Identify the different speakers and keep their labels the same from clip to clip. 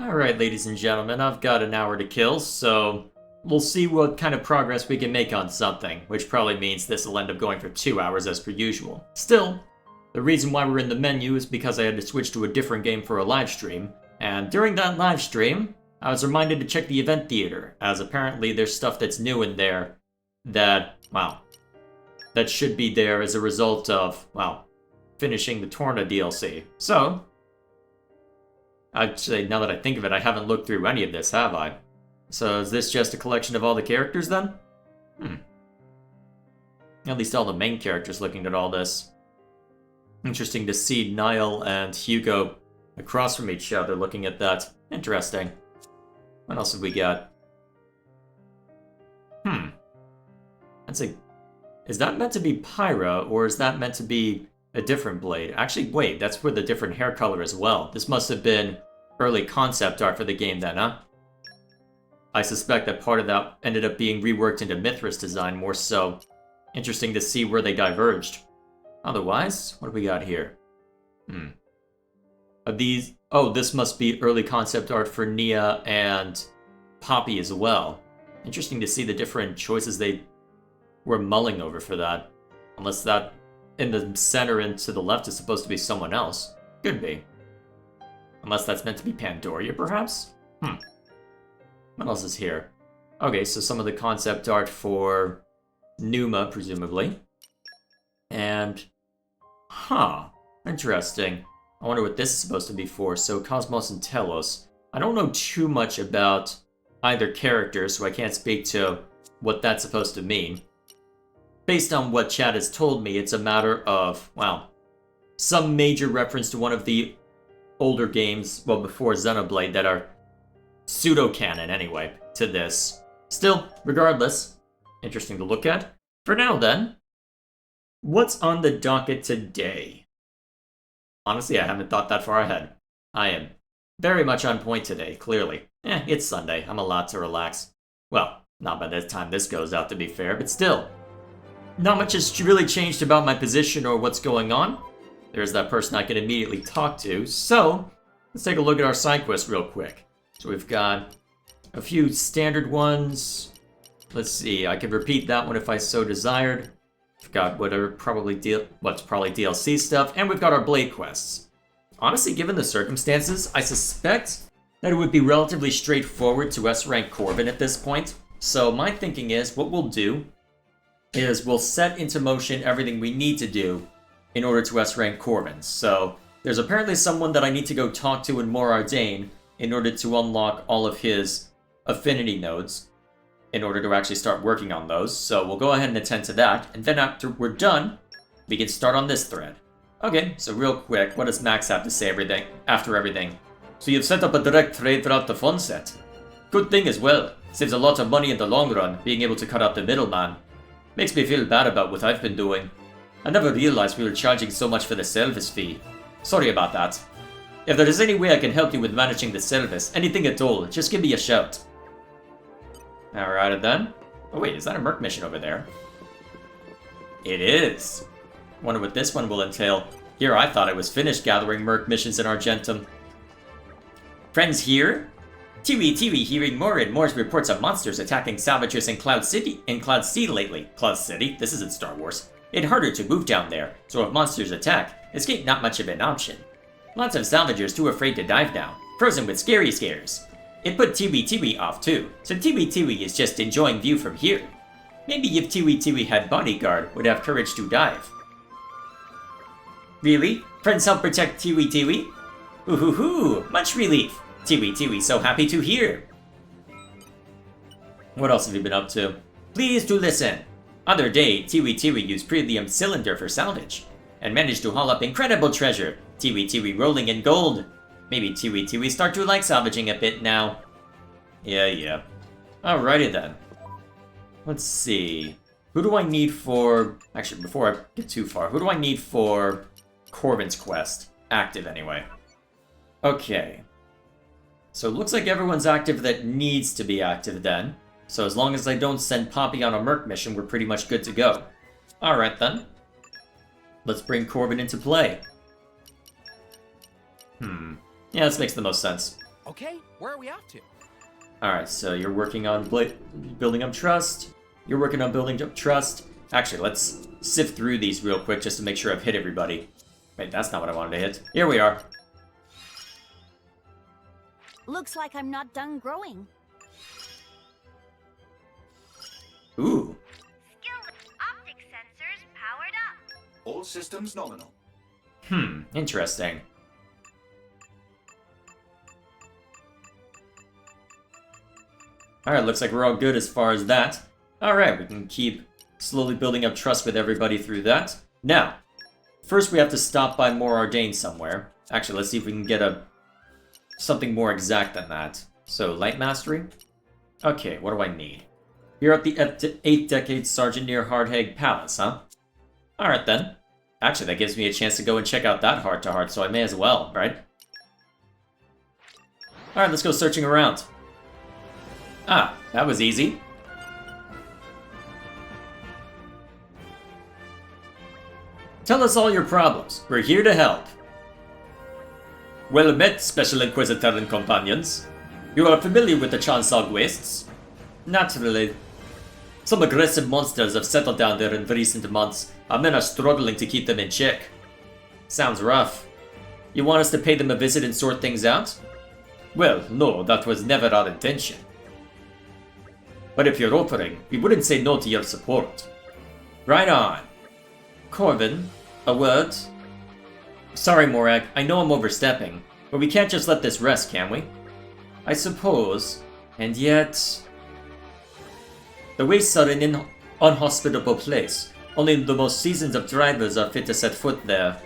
Speaker 1: Alright, ladies and gentlemen, I've got an hour to kill, so we'll see what kind of progress we can make on something, which probably means this will end up going for 2 hours as per usual. Still, the reason why we're in the menu is because I had to switch to a different game for a live stream, and during that live stream, I was reminded to check the event theater, as apparently there's stuff that's new in there that, well, that should be there as a result of, well, finishing the Torna DLC. So, actually, now that I think of it, I haven't looked through any of this, have I? So is this just a collection of all the characters, then? At least all the main characters looking at all this. Interesting to see Niall and Hugo across from each other looking at that. Interesting. What else have we got? That's a... Is that meant to be Pyra, or is that meant to be a different blade? Actually, wait, that's with a different hair color as well. This must have been early concept art for the game then, huh? I suspect that part of that ended up being reworked into Mithra's design more so. Interesting to see where they diverged. Otherwise, what do we got here? Are these... Oh, this must be early concept art for Nia and Poppy as well. Interesting to see the different choices they were mulling over for that. Unless that in the center and to the left is supposed to be someone else. Could be. Unless that's meant to be Pandoria, perhaps? What else is here? Okay, so some of the concept art for Numa, presumably. And... Interesting. I wonder what this is supposed to be for. So, Cosmos and Telos. I don't know too much about either character, so I can't speak to what that's supposed to mean. Based on what Chad has told me, it's a matter of, well, some major reference to one of the older games, well, before Xenoblade, that are pseudo-canon, anyway, to this. Still, regardless, interesting to look at. For now, then, what's on the docket today? Honestly, I haven't thought that far ahead. I am very much on point today, clearly. It's Sunday, I'm allowed to relax. Well, not by the time this goes out, to be fair, but still. Not much has really changed about my position or what's going on. There's that person I can immediately talk to, so let's take a look at our side quest real quick. So we've got a few standard ones. Let's see, I could repeat that one if I so desired. We've got what's probably DLC stuff, and we've got our Blade quests. Honestly, given the circumstances, I suspect that it would be relatively straightforward to S-rank Corvin at this point. So my thinking is, what we'll do is we'll set into motion everything we need to do in order to S-rank Corvin. So there's apparently someone that I need to go talk to in Mor Ardain in order to unlock all of his affinity nodes, in order to actually start working on those. So we'll go ahead and attend to that, and then after we're done, we can start on this thread. Okay, so real quick, what does Max have to say after everything? So you've set up a direct trade route to Funset. Good thing as well. Saves a lot of money in the long run, being able to cut out the middleman. Makes me feel bad about what I've been doing. I never realized we were charging so much for the service fee. Sorry about that. If there is any way I can help you with managing the service, anything at all, just give me a shout. Alright then. Oh wait, is that a Merc mission over there? It is! Wonder what this one will entail. Here I thought I was finished gathering Merc missions in Argentum. Friends here? Tiwi hearing more and more reports of monsters attacking salvagers in Cloud Sea lately. Cloud City? This isn't Star Wars. It's harder to move down there, so if monsters attack, escape not much of an option. Lots of salvagers too afraid to dive now, frozen with scary scares. It put Tiwi off too, so Tiwi is just enjoying view from here. Maybe if Tiwi had bodyguard, would have courage to dive. Really? Friends help protect Tiwi? Ooh, much relief. Tiwi so happy to hear. What else have you been up to? Please do listen. Other day, Tiwi used Prelium Cylinder for salvage, and managed to haul up incredible treasure, Tiwi rolling in gold. Maybe Tiwi start to like salvaging a bit now. Yeah. Alrighty then. Let's see. Who do I need for... Actually, before I get too far, who do I need for Corvin's quest? Active, anyway. Okay. So it looks like everyone's active that needs to be active then. So as long as I don't send Poppy on a Merc mission, we're pretty much good to go. Alright then. Let's bring Corvin into play. Yeah, this makes the most sense.
Speaker 2: Okay, where are we off to?
Speaker 1: Alright, so you're working on building up trust. You're working on building up trust. Actually, let's sift through these real quick just to make sure I've hit everybody. Wait, that's not what I wanted to hit. Here we are.
Speaker 3: Looks like I'm not done growing.
Speaker 1: Ooh.
Speaker 3: Skill optic sensors powered up.
Speaker 4: All systems nominal.
Speaker 1: Interesting. Alright, looks like we're all good as far as that. Alright, we can keep slowly building up trust with everybody through that. Now, first we have to stop by more Ardain somewhere. Actually, let's see if we can get something more exact than that. So, Light Mastery? Okay, what do I need? You're at the 8th Decade Sergeant near Hardhegg Palace, huh? Alright then. Actually, that gives me a chance to go and check out that heart-to-heart, so I may as well, right? Alright, let's go searching around. Ah, that was easy. Tell us all your problems. We're here to help. Well met, Special Inquisitor and companions. You are familiar with the Chansog Wastes? Naturally. Some aggressive monsters have settled down there in recent months. Our men are struggling to keep them in check. Sounds rough. You want us to pay them a visit and sort things out? Well, no, that was never our intention. But if you're offering, we wouldn't say no to your support. Right on. Corvin, a word? Sorry, Morag, I know I'm overstepping, but we can't just let this rest, can we? I suppose, and yet... The wastes are an unhospitable place. Only the most seasoned of drivers are fit to set foot there.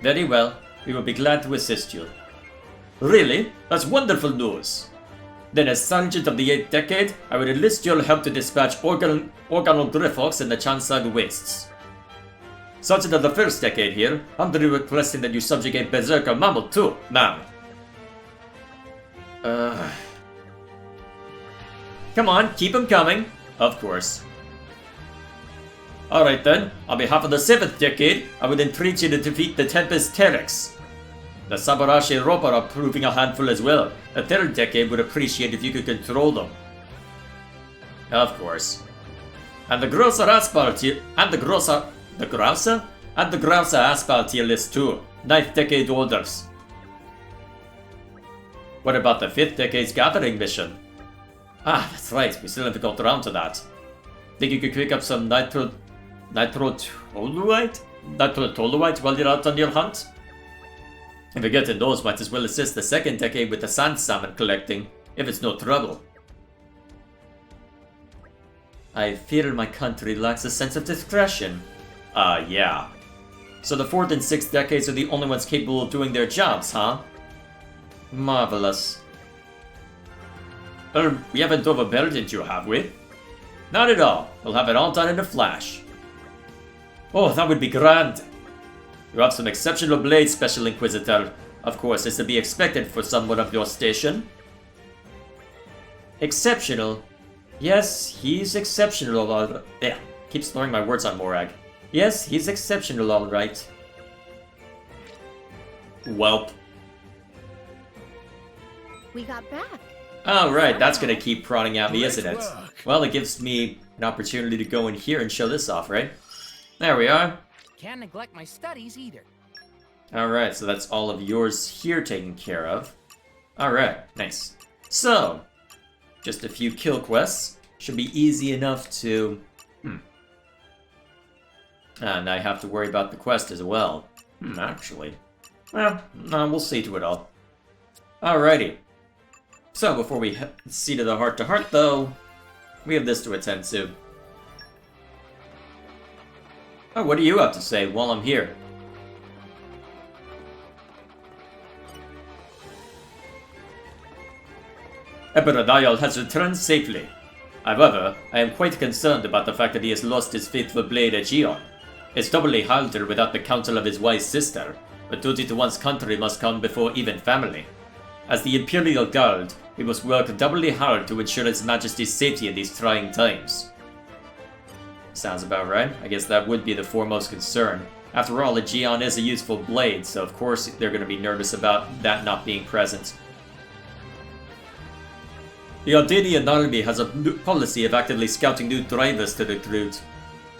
Speaker 1: Very well, we will be glad to assist you. Really? That's wonderful news! Then as Sergeant of the 8th Decade, I would enlist your help to dispatch Organogryphox in the Chansag Wastes. Sergeant of the 1st Decade here, humbly requesting that you subjugate Berserker Mammoth too, ma'am. Come on, keep him coming. Of course. Alright then, on behalf of the 7th Decade, I would entreat you to defeat the Tempest Terex. The Sabarashi Roper are proving a handful as well. The 3rd Decade would appreciate if you could control them. Of course. And the Grosser Asphalt here, and the Grosser... The Grouser? And the Grouser Asphalt tier list too. 9th Decade orders. What about the 5th Decade's gathering mission? Ah, that's right, we still haven't got around to that. Think you could pick up some nitrotoluite while you're out on your hunt? If we get in those, might as well assist the 2nd Decade with the sand salmon collecting, if it's no trouble. I fear my country lacks a sense of discretion. Yeah. So the 4th and 6th Decades are the only ones capable of doing their jobs, huh? Marvelous. We haven't overburdened you, have we? Not at all. We'll have it all done in a flash. Oh, that would be grand. You have some exceptional blades, Special Inquisitor. Of course, it's to be expected for someone of your station. Exceptional? Yes, he's exceptional, alright. Yeah, keep slurring my words on Morag. Yes, he's exceptional, alright. Welp.
Speaker 3: We got back.
Speaker 1: Alright, that's gonna keep prodding at me, isn't it? Well, it gives me an opportunity to go in here and show this off, right? There we are.
Speaker 2: Can't neglect my studies either.
Speaker 1: Alright, so that's all of yours here taken care of. Alright, nice. So, just a few kill quests. Should be easy enough to... And I have to worry about the quest as well. Actually. Well, we'll see to it all. Alrighty. So, before we see to the heart-to-heart, though, we have this to attend to. Oh, what do you have to say while I'm here? Emperor Dial has returned safely. However, I am quite concerned about the fact that he has lost his faithful blade Aegeon. It's doubly harder without the counsel of his wise sister, but duty to one's country must come before even family. As the Imperial Guard, we must work doubly hard to ensure His Majesty's safety in these trying times. Sounds about right. I guess that would be the foremost concern. After all, Aegeon is a useful blade, so of course they're going to be nervous about that not being present. The Ardanian army has a policy of actively scouting new drivers to recruit.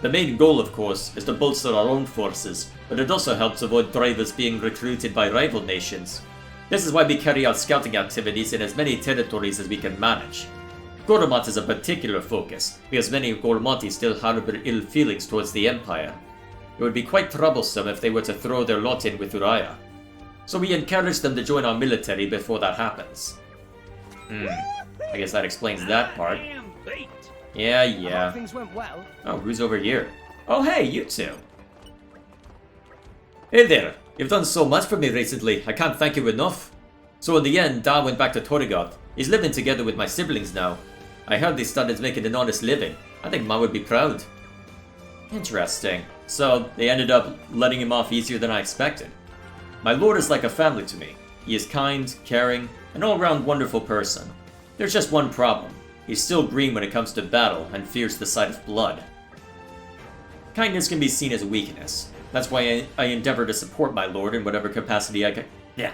Speaker 1: The main goal, of course, is to bolster our own forces, but it also helps avoid drivers being recruited by rival nations. This is why we carry out scouting activities in as many territories as we can manage. Gormat is a particular focus, because many Gormati still harbor ill feelings towards the Empire. It would be quite troublesome if they were to throw their lot in with Uriah. So we encourage them to join our military before that happens. I guess that explains that part. Yeah.
Speaker 2: Things went well.
Speaker 1: Oh, who's over here? Oh, hey, you two. Hey there. You've done so much for me recently, I can't thank you enough. So in the end, Da went back to Torrigoth. He's living together with my siblings now. I heard they started making an honest living. I think Ma would be proud. Interesting. So, they ended up letting him off easier than I expected. My lord is like a family to me. He is kind, caring, an all-round wonderful person. There's just one problem. He's still green when it comes to battle and fears the sight of blood. Kindness can be seen as a weakness. That's why I endeavor to support my lord in whatever capacity I can. Yeah,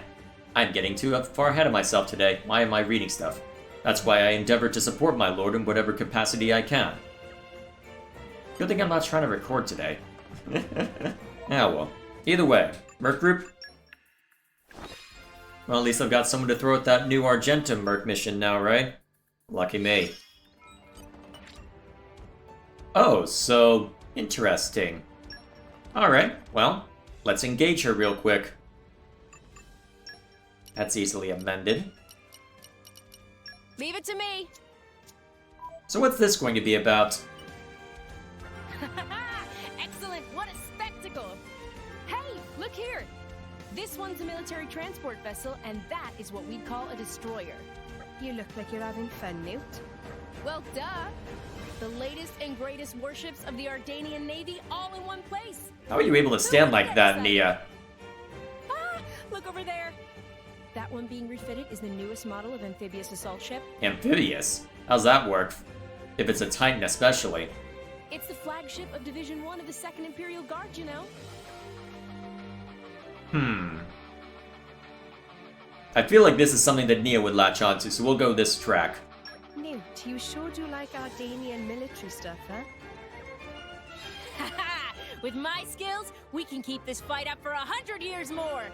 Speaker 1: I'm getting too far ahead of myself today. Why am I reading stuff? That's why I endeavor to support my lord in whatever capacity I can. Good thing I'm not trying to record today. Well. Either way, Merc Group. Well, at least I've got someone to throw at that new Argentum Merc mission now, right? Lucky me. Oh, so interesting. Alright, well, let's engage her real quick. That's easily amended.
Speaker 4: Leave it to me.
Speaker 1: So what's this going to be about?
Speaker 4: Excellent, what a spectacle. Hey, look here. This one's a military transport vessel, and that is what we'd call a destroyer.
Speaker 5: You look like you're having fun, Newt.
Speaker 4: Well, duh. The latest and greatest warships of the Ardanian Navy all in one place.
Speaker 1: How are you able to stand like that, Nia?
Speaker 4: Ah, look over there. That one being refitted is the newest model of amphibious assault ship.
Speaker 1: Amphibious? How's that work? If it's a Titan especially.
Speaker 4: It's the flagship of Division 1 of the 2nd Imperial Guard, you know.
Speaker 1: I feel like this is something that Nia would latch onto, so we'll go this track.
Speaker 5: Newt, you sure do like Ardanian military stuff, huh?
Speaker 4: Haha! With my skills, we can keep this fight up for 100 years more!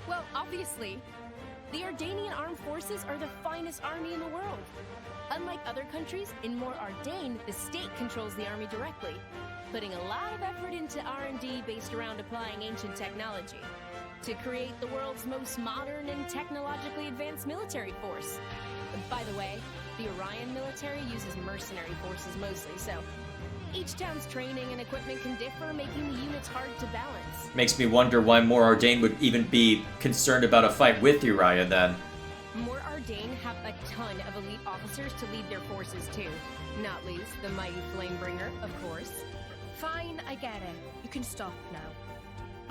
Speaker 4: Well, obviously, the Ardanian armed forces are the finest army in the world. Unlike other countries, in More Ardain, the state controls the army directly, putting a lot of effort into R&D based around applying ancient technology to create the world's most modern and technologically advanced military force. By the way, the Orion military uses mercenary forces mostly, so each town's training and equipment can differ, making the units hard to balance.
Speaker 1: Makes me wonder why More Ardain would even be concerned about a fight with Uriah then.
Speaker 4: More Ardain have a ton of elite officers to lead their forces too. Not least the mighty Flamebringer, of course.
Speaker 5: Fine, I get it. You can stop now.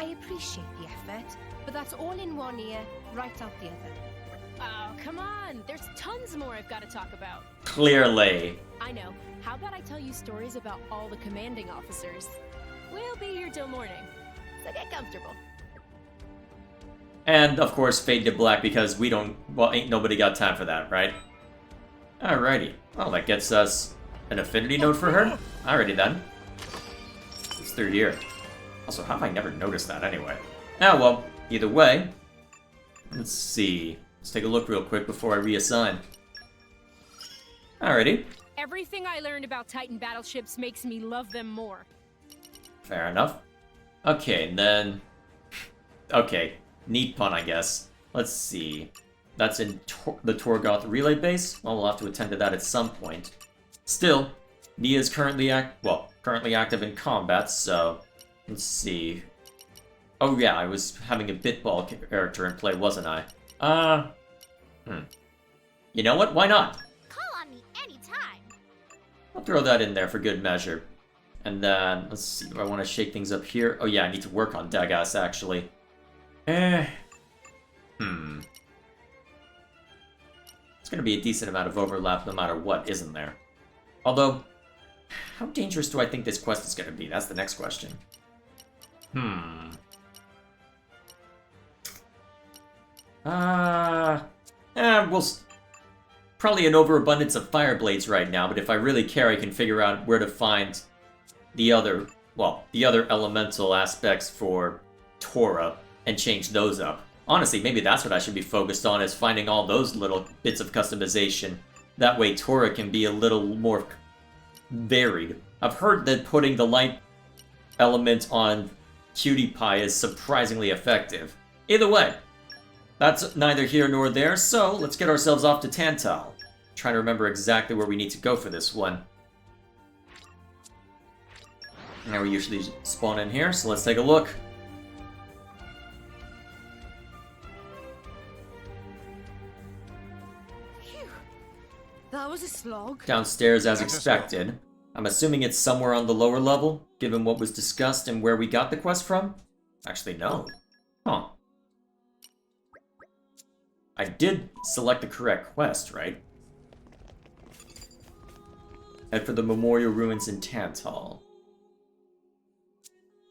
Speaker 5: I appreciate the effort, but that's all in one ear, right out the other.
Speaker 4: Oh, come on! There's tons more I've got to talk about.
Speaker 1: Clearly.
Speaker 4: I know. How about I tell you stories about all the commanding officers? We'll be here till morning, so get comfortable.
Speaker 1: And, of course, fade to black because we don't... Well, ain't nobody got time for that, right? Alrighty. Well, that gets us an affinity node for her. Alrighty then. It's third year. Also, how have I never noticed that anyway? Ah, well, either way. Let's see. Let's take a look real quick before I reassign. Alrighty.
Speaker 4: Everything I learned about Titan battleships makes me love them more.
Speaker 1: Fair enough. Okay, then... Okay, neat pun, I guess. Let's see. That's in the Torgoth relay base? Well, we'll have to attend to that at some point. Still, Nia is currently active in combat, so... Let's see. Oh yeah, I was having a Bitball character in play, wasn't I? You know what? Why not?
Speaker 3: Call on me anytime.
Speaker 1: I'll throw that in there for good measure. And then, let's see, do I want to shake things up here? Oh yeah, I need to work on Dagas, actually. It's gonna be a decent amount of overlap no matter what, isn't there? Although, how dangerous do I think this quest is gonna be? That's the next question. Probably an overabundance of fire blades right now, but if I really care, I can figure out where to find the other elemental aspects for Tora and change those up. Honestly, maybe that's what I should be focused on, is finding all those little bits of customization. That way Tora can be a little more varied. I've heard that putting the light element on Cutie Pie is surprisingly effective. Either way, that's neither here nor there, so let's get ourselves off to Tantal. Trying to remember exactly where we need to go for this one. Now we usually spawn in here, so let's take a look.
Speaker 5: Phew. That was a slog.
Speaker 1: Downstairs as expected. I'm assuming it's somewhere on the lower level, given what was discussed and where we got the quest from? Actually, no. Huh. I did select the correct quest, right? Head for the Memorial Ruins in Tantal.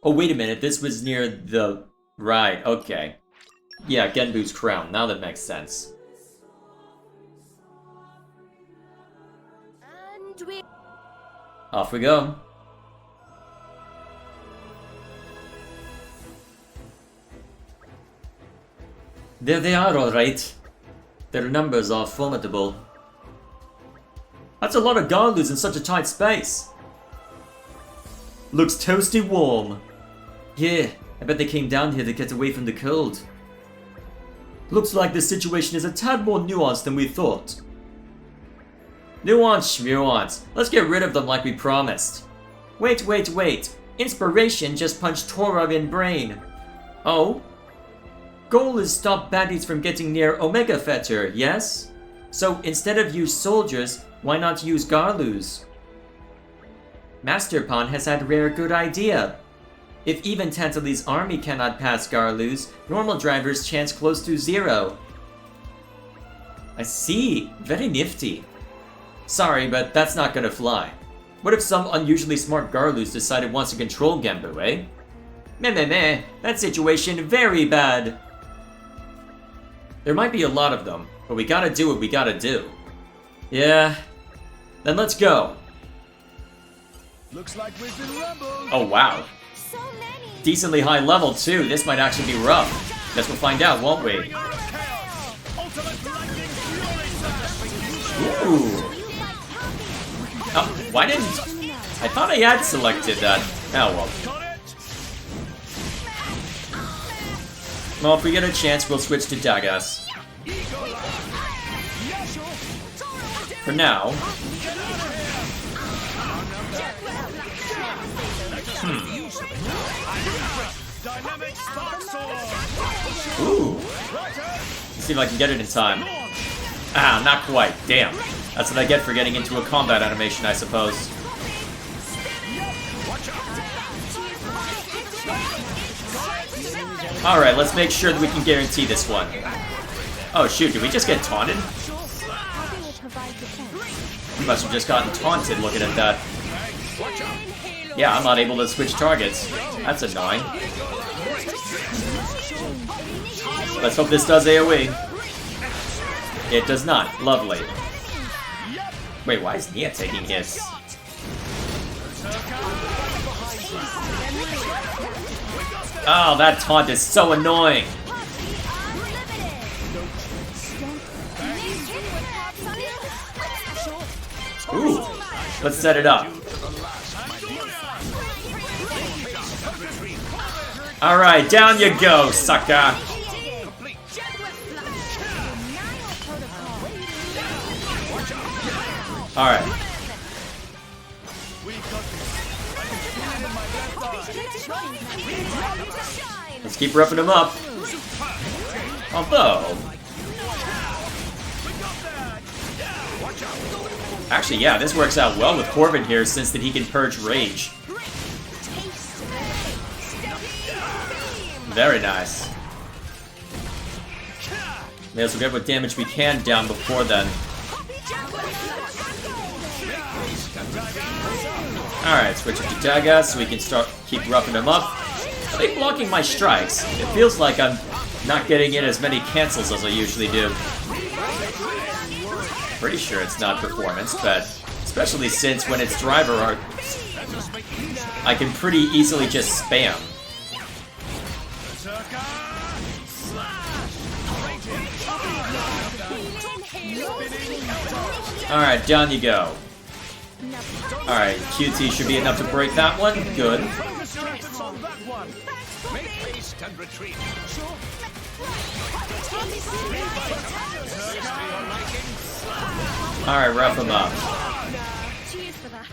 Speaker 1: Oh, wait a minute, this was near the... Right, okay. Yeah, Genbu's crown, now that makes sense.
Speaker 5: And we...
Speaker 1: Off we go. There they are, alright. Their numbers are formidable. That's a lot of Garlus in such a tight space. Looks toasty warm. Yeah, I bet they came down here to get away from the cold. Looks like this situation is a tad more nuanced than we thought. Nuance, schmuance. Let's get rid of them like we promised. Wait. Inspiration just punched Tora in brain. Oh? Goal is stop baddies from getting near Omega Fetter, yes? So instead of use soldiers, why not use Garlus? Master Pawn has had rare good idea. If even Tantali's army cannot pass Garlus, normal drivers chance close to 0. I see. Very nifty. Sorry, but that's not gonna fly. What if some unusually smart Garlus decided wants to control Genbu, eh? Meh. That situation very bad. There might be a lot of them, but we gotta do what we gotta do. Yeah. Then let's go.
Speaker 6: Looks like we've been rumbled.
Speaker 1: Oh wow.
Speaker 5: So many.
Speaker 1: Decently high level too. This might actually be rough. Guess we'll find out, won't we? Ooh. Oh, why didn't... I thought I had selected that. Oh well. Well, if we get a chance, we'll switch to Dagas. For now. Ooh. Let's see if I can get it in time. Ah, not quite. Damn. That's what I get for getting into a combat animation, I suppose. Alright, let's make sure that we can guarantee this one. Oh shoot, did we just get taunted? We must have just gotten taunted looking at that. Yeah, I'm not able to switch targets. That's annoying. Let's hope this does AoE. It does not. Lovely. Wait, why is Nia taking hits? Oh, that taunt is so annoying. Ooh, let's set it up. Alright, down you go, sucker. Alright. Let's keep roughing him up. Although... Actually, yeah, this works out well with Corvin here, since that he can purge rage. Very nice. May as well get what damage we can down before then. Alright, switch it to Dagas so we can keep roughing him up. Are they blocking my strikes? It feels like I'm not getting in as many cancels as I usually do. Pretty sure it's not performance, but especially since when it's driver art, I can pretty easily just spam. Alright, down you go. Alright, QT should be enough to break that one. Good. Alright, rough him up.
Speaker 5: Cheers for that.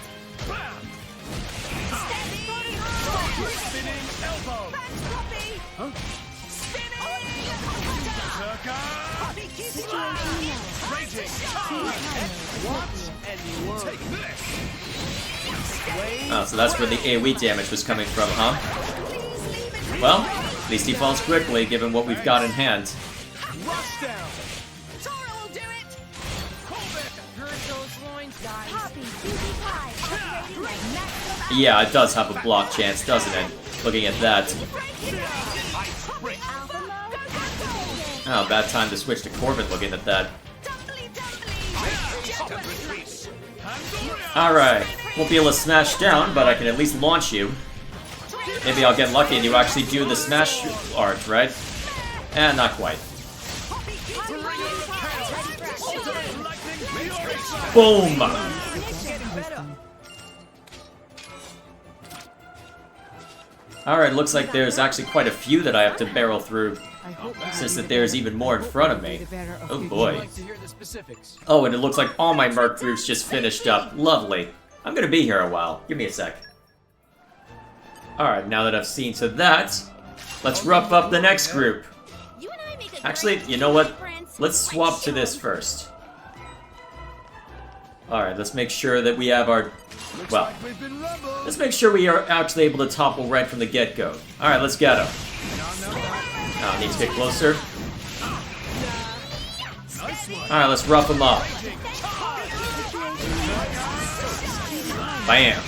Speaker 1: Oh, so that's where the AoE damage was coming from, huh? Well, at least he falls quickly, given what we've got in hand. Yeah, it does have a block chance, doesn't it? Looking at that. Oh, bad time to switch to Corvin looking at that. Alright, won't be able to smash down, but I can at least launch you. Maybe I'll get lucky and you actually do the smash art, right? And not quite. Boom! Alright, looks like there's actually quite a few that I have to barrel through, since that there's even more in front of me. Oh boy. Oh, and it looks like all my Merc groups just finished up. Lovely. I'm gonna be here a while. Give me a sec. Alright, now that I've seen to that, let's rough up the next group. Actually, you know what? Let's swap to this first. Alright, let's make sure that we have our... Well, let's make sure we are actually able to topple right from the get-go. Alright, let's get him. Oh, need to get closer. Alright, let's rough him up. Bam.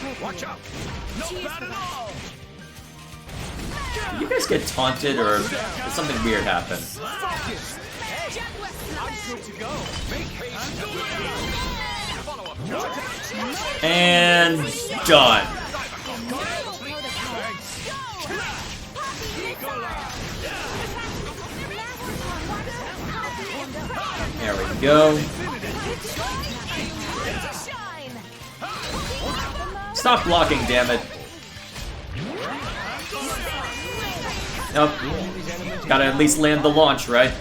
Speaker 1: Did you guys get taunted, or did something weird happen? And done. There we go. Stop blocking, damn it. Nope. Gotta at least land the launch, right?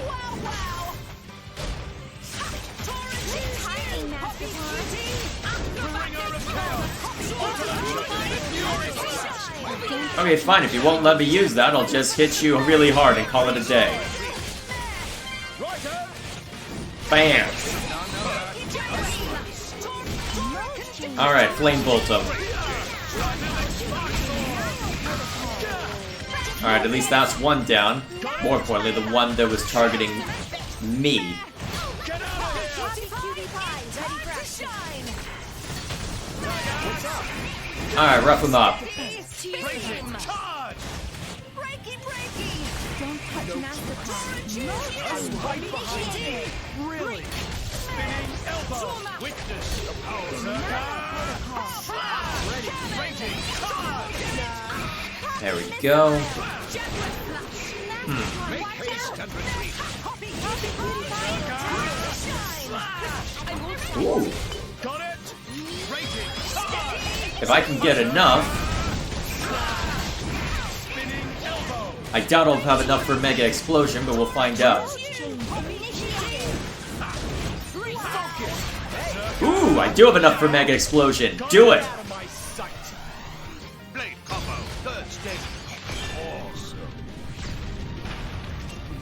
Speaker 1: Okay, fine. If you won't let me use that, I'll just hit you really hard and call it a day. Bam! Alright, Flame Bolt him. Alright, at least that's one down. More importantly, the one that was targeting me. Alright, rough him up. There we go. Ooh. If I can get enough... I doubt I'll have enough for Mega Explosion, but we'll find out. Ooh, I do have enough for Mega Explosion. Do it!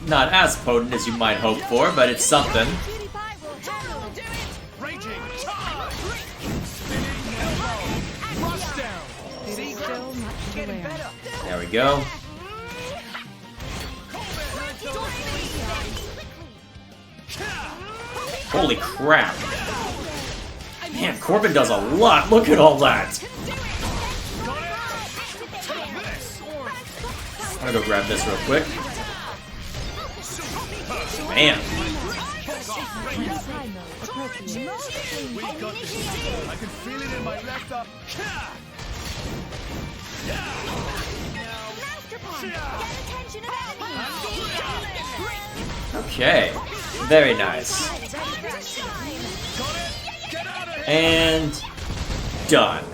Speaker 1: Not as potent as you might hope for, but it's something. There we go. Holy crap. Man, Corvin does a lot. Look at all that. I'm gonna go grab this real quick. Bam!
Speaker 6: We got this. I can feel it in my left arm.
Speaker 1: Okay, very nice. And done.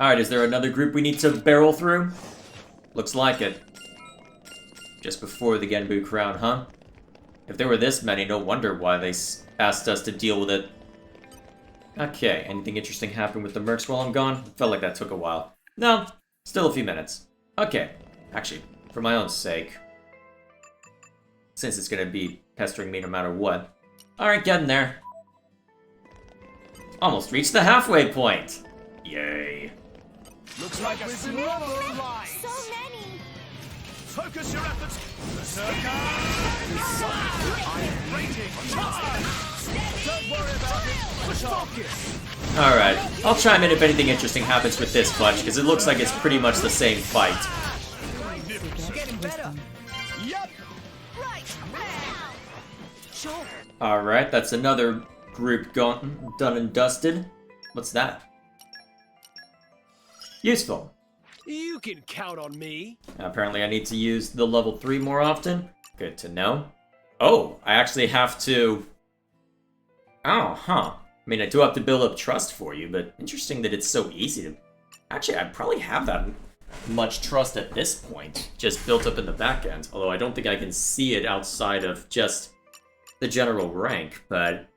Speaker 1: Alright, is there another group we need to barrel through? Looks like it. Just before the Genbu crown, huh? If there were this many, no wonder why they asked us to deal with it. Okay, anything interesting happen with the mercs while I'm gone? Felt like that took a while. No, still a few minutes. Okay, actually, for my own sake, since it's gonna be pestering me no matter what. Alright, getting there. Almost reached the halfway point. Yay.
Speaker 6: Looks like we've been rumbled.
Speaker 3: So many.
Speaker 6: Focus your efforts. Berserker! Don't worry about it. Push focus.
Speaker 1: Alright, I'll chime in if anything interesting happens with this bunch, because it looks like it's pretty much the same fight.
Speaker 6: Getting better. Yep.
Speaker 1: Alright, that's another group gone, done and dusted. What's that? Useful.
Speaker 6: You can count on me.
Speaker 1: Apparently I need to use the level 3 more often. Good to know. Oh, I actually have to... Oh, huh. I mean, I do have to build up trust for you, but interesting that it's so easy to... Actually, I probably have that much trust at this point, just built up in the back end. Although I don't think I can see it outside of just the general rank, but...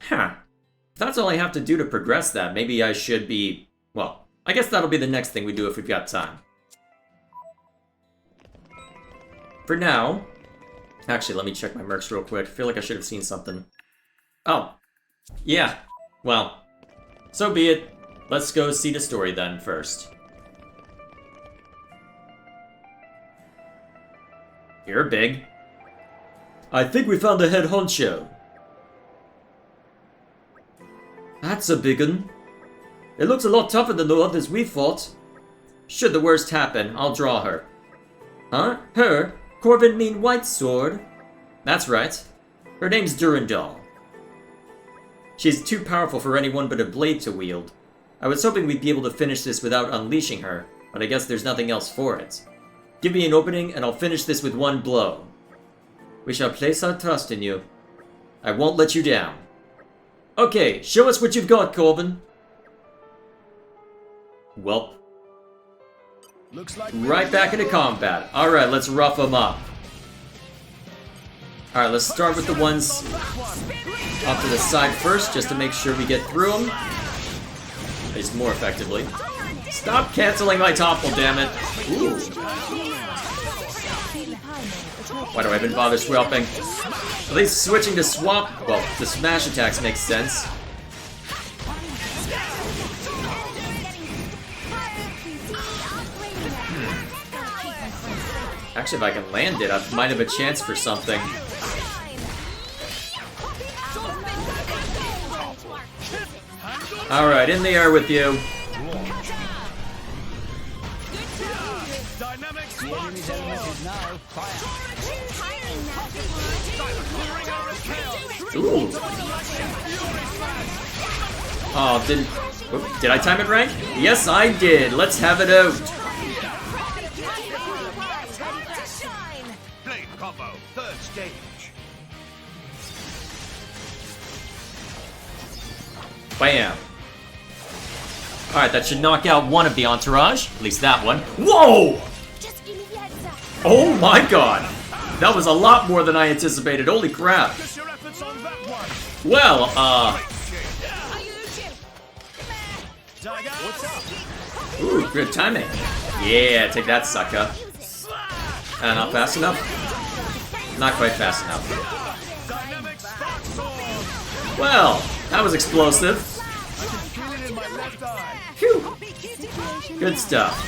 Speaker 1: Huh. If that's all I have to do to progress that, maybe I should be... Well, I guess that'll be the next thing we do if we've got time. For now... Actually, let me check my mercs real quick. I feel like I should have seen something. Oh. Yeah. Well. So be it. Let's go see the story then first. You're big. I think we found the head honcho. That's a big un. It looks a lot tougher than the others we fought. Should the worst happen, I'll draw her. Huh? Her? Corvin mean white sword? That's right. Her name's Durandal. She's too powerful for anyone but a blade to wield. I was hoping we'd be able to finish this without unleashing her, but I guess there's nothing else for it. Give me an opening and I'll finish this with one blow. We shall place our trust in you. I won't let you down. Okay, show us what you've got, Corvin. Welp.
Speaker 6: Looks like
Speaker 1: Right back into combat. Alright, let's rough them up. Alright, let's start with the ones off to the side first, just to make sure we get through them. At least more effectively. Stop canceling my topple, damn it. Ooh. Why do I even bother swapping? At least switching to swap, well, the smash attacks makes sense. Actually, if I can land it, I might have a chance for something. Alright, in the air with you. Ooh. Oh, did I time it right? Yes, I did. Let's have it out.
Speaker 6: Blade combo, third stage.
Speaker 1: Bam. Alright, that should knock out one of the entourage. At least that one. Whoa!
Speaker 3: Just give me the heads up.
Speaker 1: Oh my god! That was a lot more than I anticipated. Holy crap.
Speaker 6: Focus your efforts on that one.
Speaker 1: Well,
Speaker 6: What's up?
Speaker 1: ooh, good timing. Yeah, take that, sucker. Not fast enough? Not quite fast enough.
Speaker 6: Dynamic spark sword.
Speaker 1: Well, that was explosive.
Speaker 6: Feel it in my left eye.
Speaker 1: Phew. Good stuff.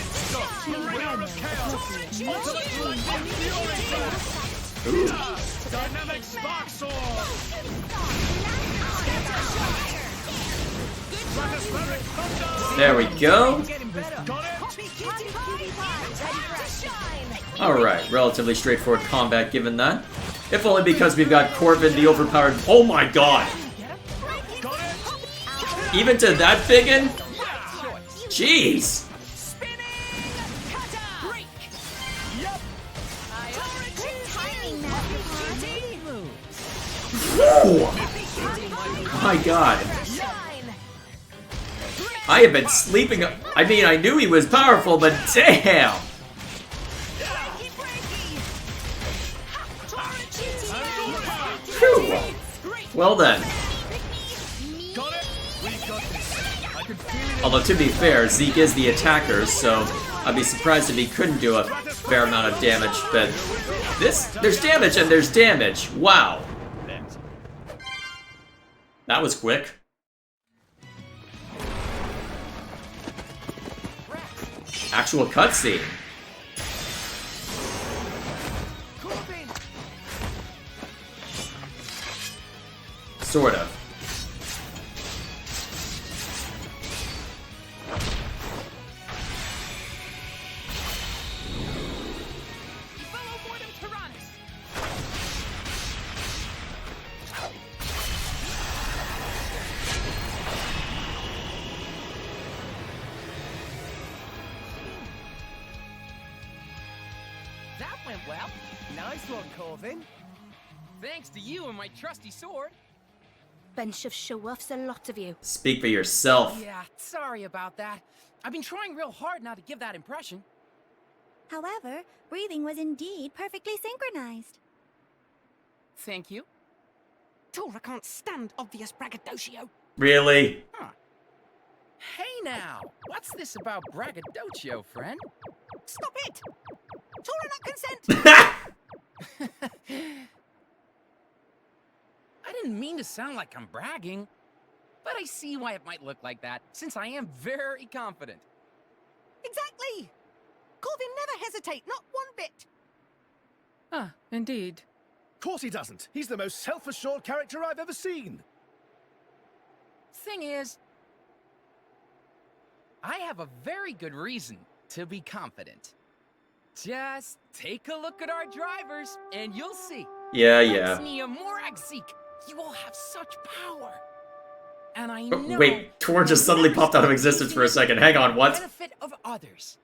Speaker 1: Ooh.
Speaker 6: Dynamic spark sword.
Speaker 1: There we go. Alright, relatively straightforward combat given that. If only because we've got Corvin, the overpowered— oh my god! Even to that biggin? Jeez! Oh my god. I have been sleeping— I mean, I knew he was powerful, but damn! Phew. Well then. Although to be fair, Zeke is the attacker, so I'd be surprised if he couldn't do a fair amount of damage, but there's damage and there's damage. Wow. That was quick. Actual cutscene. Sort of.
Speaker 2: That went well.
Speaker 7: Nice one, Corvin.
Speaker 2: Thanks to you and my trusty sword.
Speaker 5: Bunch of show-offs, a lot of you.
Speaker 1: Speak for yourself.
Speaker 2: Yeah, sorry about that. I've been trying real hard not to give that impression.
Speaker 3: However, breathing was indeed perfectly synchronized.
Speaker 2: Thank you. Tora can't stand obvious braggadocio.
Speaker 1: Really?
Speaker 2: Huh. Hey now, what's this about braggadocio, friend? Stop it! Tora not consent! I didn't mean to sound like I'm bragging, but I see why it might look like that, since I am very confident.
Speaker 7: Exactly! Corvin never hesitate, not one bit.
Speaker 2: Ah, indeed.
Speaker 6: Of course he doesn't. He's the most self-assured character I've ever seen.
Speaker 2: Thing is, I have a very good reason to be confident. Just take a look at our drivers, and you'll see.
Speaker 1: Yeah, yeah.
Speaker 2: You all have such power. And I know—
Speaker 1: wait, Tor just suddenly popped out of existence for a second. Hang on, what?
Speaker 2: Benefit of others.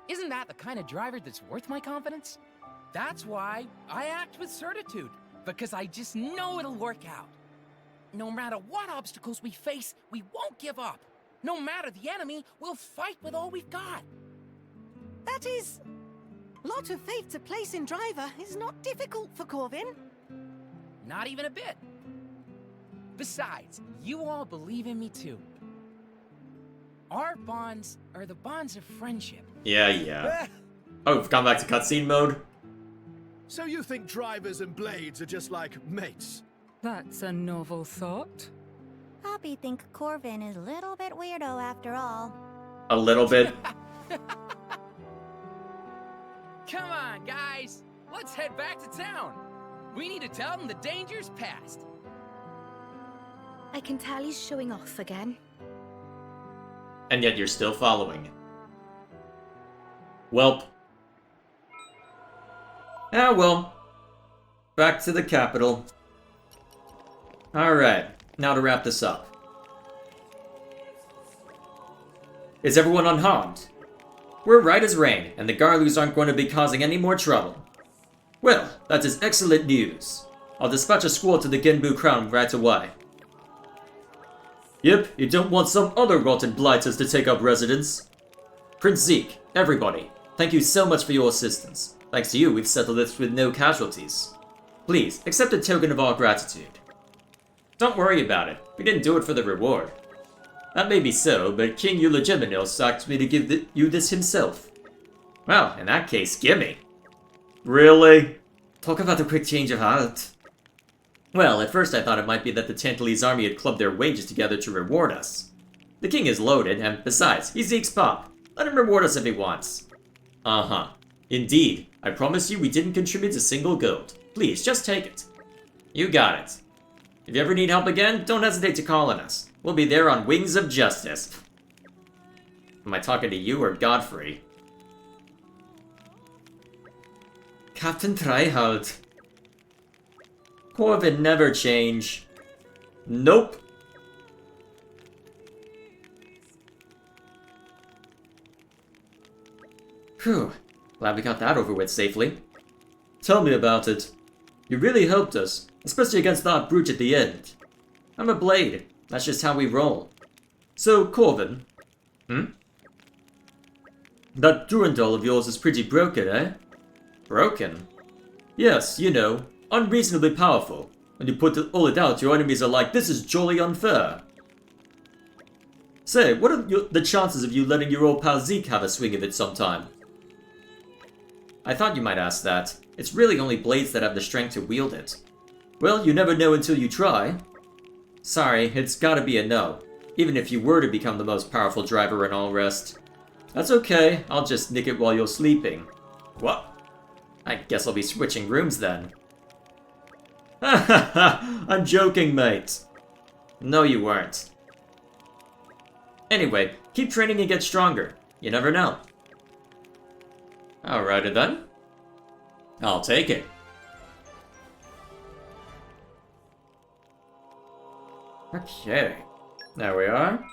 Speaker 2: Isn't that the kind of driver that's worth my confidence? That's why I act with certitude, because I just know it'll work out. No matter what obstacles we face, we won't give up. No matter the enemy, we'll fight with all we've got.
Speaker 7: That is... lot of faith to place in driver is not difficult for Corvin.
Speaker 2: Not even a bit. Besides, you all believe in me too. Our bonds are the bonds of friendship.
Speaker 1: Yeah, yeah. Oh, we've gone back to cutscene mode?
Speaker 6: So you think drivers and blades are just like mates?
Speaker 8: That's a novel thought.
Speaker 3: Poppy think Corvin is a little bit weirdo after all.
Speaker 1: A little bit.
Speaker 2: Come on, guys. Let's head back to town. We need to tell them the danger's past.
Speaker 5: I can tell he's showing off again.
Speaker 1: And yet you're still following. Welp. Ah, well. Back to the capital. Alright, now to wrap this up. Is everyone unharmed? We're right as rain, and the Garlus aren't going to be causing any more trouble. Well, that is excellent news. I'll dispatch a squad to the Genbu Crown right away. Yep, you don't want some other rotten blighters to take up residence. Prince Zeke, everybody, thank you so much for your assistance. Thanks to you, we've settled this with no casualties. Please, accept a token of our gratitude. Don't worry about it, we didn't do it for the reward. That may be so, but King Eulogiminil asked me to give you this himself. Well, in that case, gimme. Really? Talk about a quick change of heart. Well, at first I thought it might be that the Tantalese army had clubbed their wages together to reward us. The king is loaded, and besides, he's Zeke's pop. Let him reward us if he wants. Uh-huh. Indeed. I promise you we didn't contribute a single gold. Please, just take it. You got it. If you ever need help again, don't hesitate to call on us. We'll be there on wings of justice. Am I talking to you or Godfrey? Captain Tryhard. Corvin never change. Nope. Phew. Glad we got that over with safely. Tell me about it. You really helped us, especially against that brute at the end. I'm a blade. That's just how we roll. So, Corvin. That Durandal of yours is pretty broken, eh? Broken? Yes, you know, unreasonably powerful. When you put all it out, your enemies are like, this is jolly unfair. Say, what are the chances of you letting your old pal Zeke have a swing of it sometime? I thought you might ask that. It's really only blades that have the strength to wield it. Well, you never know until you try. Sorry, it's gotta be a no. Even if you were to become the most powerful driver and all rest. That's okay, I'll just nick it while you're sleeping. What? I guess I'll be switching rooms then. Ha ha ha! I'm joking, mate. No, you weren't. Anyway, keep training and get stronger. You never know. Alrighty then. I'll take it. Okay. There we are.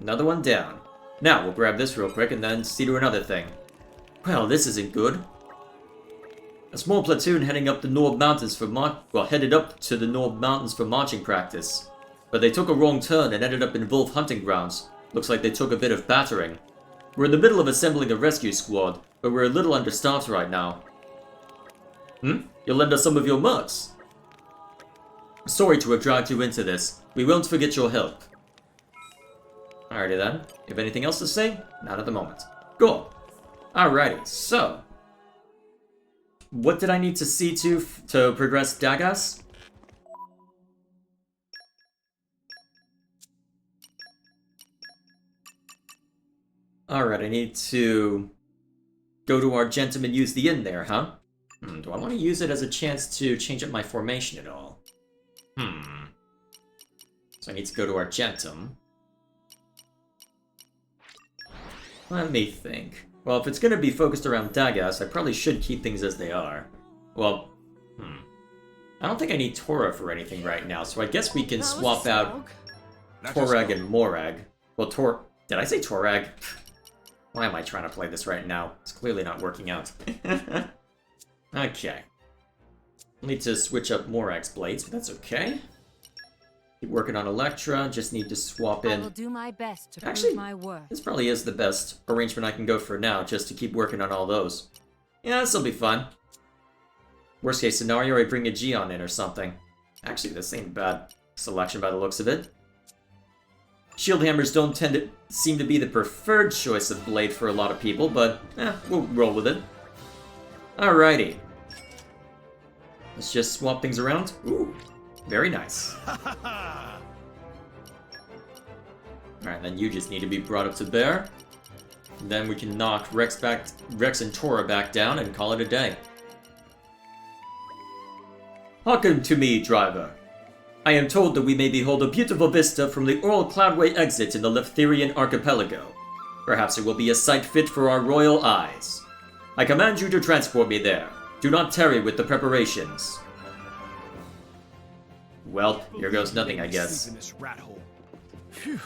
Speaker 1: Another one down. Now, we'll grab this real quick and then see to another thing. Well, this isn't good. A small platoon heading up the Norb Mountains for headed up to the Norb Mountains for marching practice. But they took a wrong turn and ended up in Wolf hunting grounds. Looks like they took a bit of battering. We're in the middle of assembling a rescue squad, but we're a little understaffed right now. You'll lend us some of your mercs? Sorry to have dragged you into this. We won't forget your help. Alrighty then. You have anything else to say? Not at the moment. Cool. Alrighty, so... what did I need to see to progress Dagas? Alright, I need to go to Argentum and use the inn there, huh? Do I want to use it as a chance to change up my formation at all? So I need to go to Argentum. Let me think. Well, if it's going to be focused around Dagas, I probably should keep things as they are. Well, I don't think I need Tora for anything right now, so I guess we can swap out Torag and Morag. Well, did I say Torag? Why am I trying to play this right now? It's clearly not working out. Okay. I'll need to switch up Morag's blades, but that's okay. Keep working on Electra, just need to swap in...
Speaker 9: I will do my best to
Speaker 1: Actually,
Speaker 9: prove my worth.
Speaker 1: This probably is the best arrangement I can go for now, just to keep working on all those. Yeah, this'll be fun. Worst case scenario, I bring a Gion in or something. Actually, this ain't a bad selection by the looks of it. Shield hammers don't seem to be the preferred choice of blade for a lot of people, but we'll roll with it. Alrighty. Let's just swap things around. Ooh, very nice. Alright, then you just need to be brought up to bear. And then we can knock Rex and Tora back down and call it a day. Hearken to me, driver. I am told that we may behold a beautiful vista from the Oral Cloudway exit in the Leftherian archipelago. Perhaps it will be a sight fit for our royal eyes. I command you to transport me there. Do not tarry with the preparations. Well, here goes nothing, I guess.
Speaker 6: Sleep in this rat hole. Phew,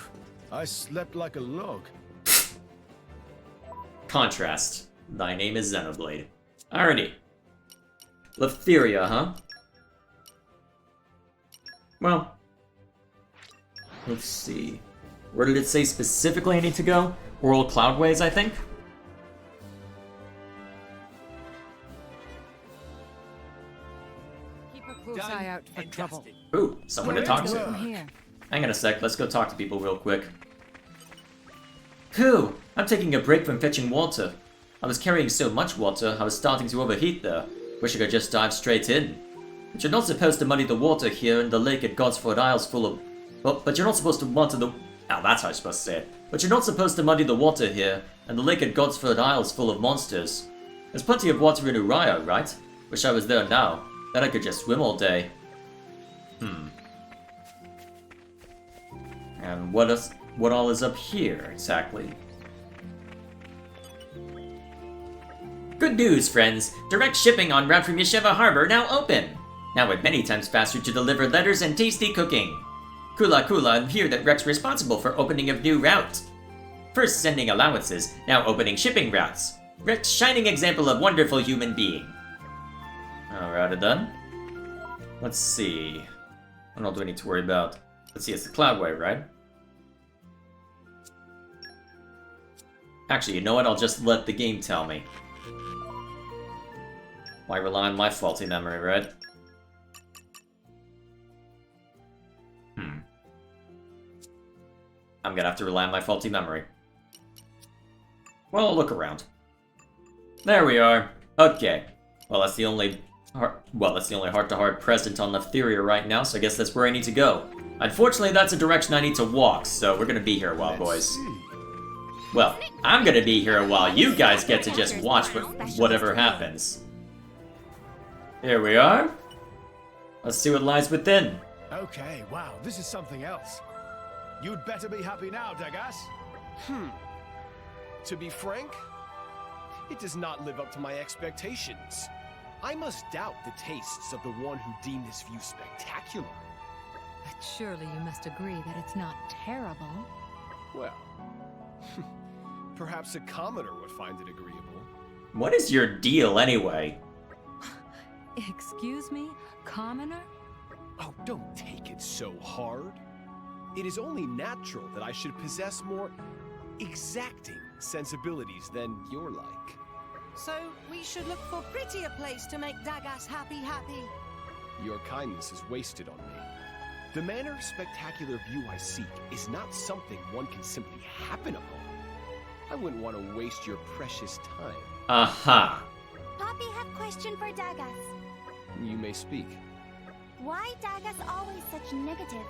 Speaker 6: I slept like a log.
Speaker 1: Contrast. Thy name is Xenoblade. Alrighty. Leftheria, huh? Well, let's see. Where did it say specifically I need to go? Oral Cloudways, I think?
Speaker 9: Keep a close eye out for trouble.
Speaker 1: Ooh, someone to talk to.
Speaker 9: From here.
Speaker 1: Hang on a sec, let's go talk to people real quick. Phew, I'm taking a break from fetching water. I was carrying so much water, I was starting to overheat there. Wish I could just dive straight in. But you're not supposed to muddy the water here in the lake at Godsford Isles full of... Well, but you're not supposed to muddy the... Oh, that's how I'm supposed to say it. But you're not supposed to muddy the water here, and the lake at Godsford Isles full of monsters. There's plenty of water in Uriah, right? Wish I was there now. Then I could just swim all day. And what all is up here, exactly? Good news, friends! Direct shipping on route from Yesheva Harbor now open! Now with many times faster to deliver letters and tasty cooking. Kula Kula hear that Rex responsible for opening of new routes. First sending allowances, now opening shipping routes. Rex shining example of wonderful human being. Alright, done. Let's see. What else do I need to worry about? Let's see, it's the Cloudway, right? Actually, you know what? I'll just let the game tell me. Why rely on my faulty memory, right? I'm gonna have to rely on my faulty memory. Well, I'll look around. There we are. Okay. Well, that's the only heart-to-heart present on Nephtheria right now, so I guess that's where I need to go. Unfortunately, that's a direction I need to walk, so we're gonna be here a while, boys. Well, I'm gonna be here a while. You guys get to just watch whatever happens. Here we are. Let's see what lies within.
Speaker 6: Okay, wow, this is something else. You'd better be happy now, Dagas. To be frank, it does not live up to my expectations. I must doubt the tastes of the one who deemed this view spectacular.
Speaker 9: But surely you must agree that it's not terrible.
Speaker 6: Well, perhaps a commoner would find it agreeable.
Speaker 1: What is your deal, anyway?
Speaker 9: Excuse me? Commoner?
Speaker 6: Oh, don't take it so hard. It is only natural that I should possess more exacting sensibilities than you're like.
Speaker 7: So we should look for prettier place to make Dagas happy.
Speaker 6: Your kindness is wasted on me. The manner of spectacular view I seek is not something one can simply happen upon. I wouldn't want to waste your precious time.
Speaker 1: Aha.
Speaker 3: Poppy have question for Dagas.
Speaker 6: You may speak.
Speaker 3: Why Dagas always such negative?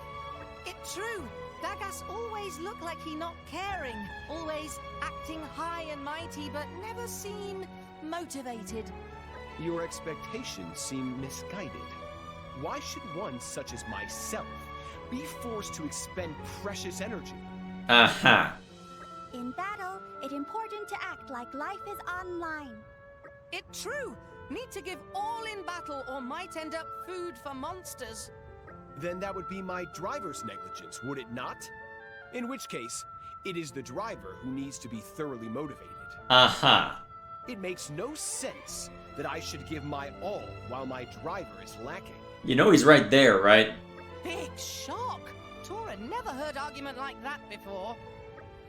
Speaker 7: It's true. Dagas always look like he not caring, always acting high and mighty, but never seem motivated.
Speaker 6: Your expectations seem misguided. Why should one such as myself be forced to expend precious energy?
Speaker 1: Aha.
Speaker 3: In battle, it's important to act like life is online.
Speaker 7: It's true. Need to give all in battle or might end up food for monsters.
Speaker 6: Then that would be my driver's negligence, would it not? In which case, it is the driver who needs to be thoroughly motivated.
Speaker 1: Aha.
Speaker 6: It makes no sense that I should give my all while my driver is lacking.
Speaker 1: You know he's right there, right?
Speaker 7: Big shock. Tora never heard argument like that before.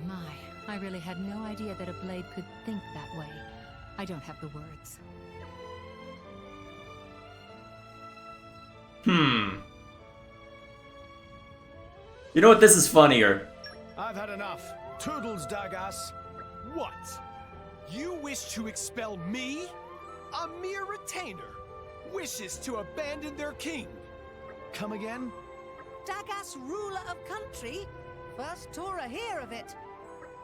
Speaker 9: My, I really had no idea that a blade could think that way. I don't have the words.
Speaker 1: You know what? This is funnier.
Speaker 6: I've had enough. Toodles, Dagas. What? You wish to expel me? A mere retainer wishes to abandon their king. Come again?
Speaker 7: Dagas, ruler of country. First Tora hear of it.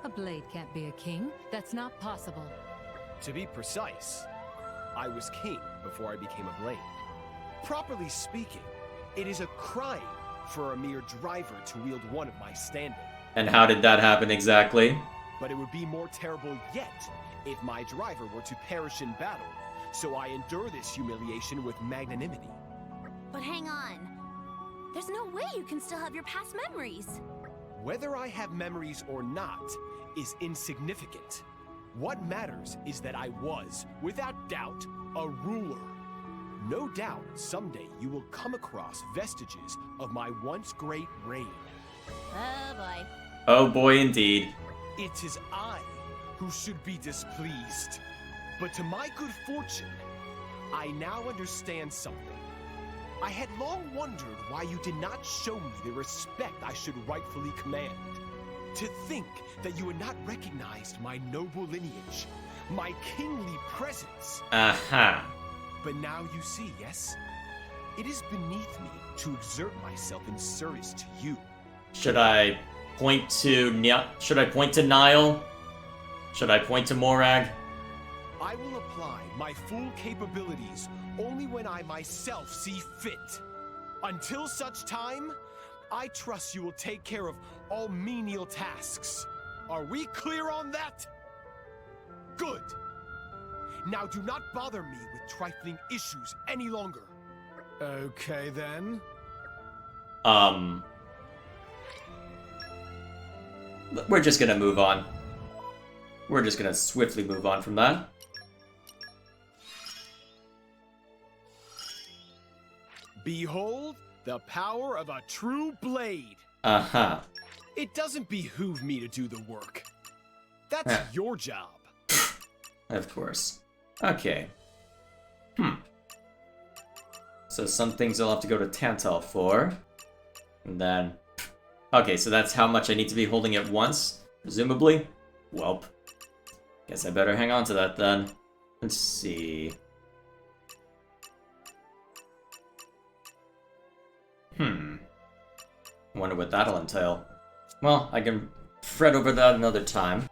Speaker 9: A blade can't be a king. That's not possible.
Speaker 6: To be precise, I was king before I became a blade. Properly speaking, it is a crime for a mere driver to wield one of my standing.
Speaker 1: And how did that happen exactly?
Speaker 6: But it would be more terrible yet if my driver were to perish in battle, so I endure this humiliation with magnanimity.
Speaker 3: But hang on. There's no way you can still have your past memories.
Speaker 6: Whether I have memories or not is insignificant. What matters is that I was, without doubt, a ruler. No doubt, someday you will come across vestiges of my once great reign.
Speaker 3: Oh boy.
Speaker 1: Oh boy, indeed.
Speaker 6: It is I who should be displeased. But to my good fortune, I now understand something. I had long wondered why you did not show me the respect I should rightfully command. To think that you had not recognized my noble lineage, my kingly presence.
Speaker 1: Aha.
Speaker 6: But now you see, yes? It is beneath me to exert myself in service to you.
Speaker 1: Should I point to Nile? Should I point to Morag?
Speaker 6: I will apply my full capabilities only when I myself see fit. Until such time, I trust you will take care of all menial tasks. Are we clear on that? Good. Now do not bother me with trifling issues any longer.
Speaker 10: Okay then.
Speaker 1: We're just gonna move on. We're just gonna swiftly move on from that.
Speaker 6: Behold the power of a true blade.
Speaker 1: Uh-huh.
Speaker 6: It doesn't behoove me to do the work. That's your job.
Speaker 1: Of course. Okay. So some things I'll have to go to Tantal for. And then... Okay, so that's how much I need to be holding at once, presumably? Welp. Guess I better hang on to that then. Let's see... Wonder what that'll entail. Well, I can fret over that another time.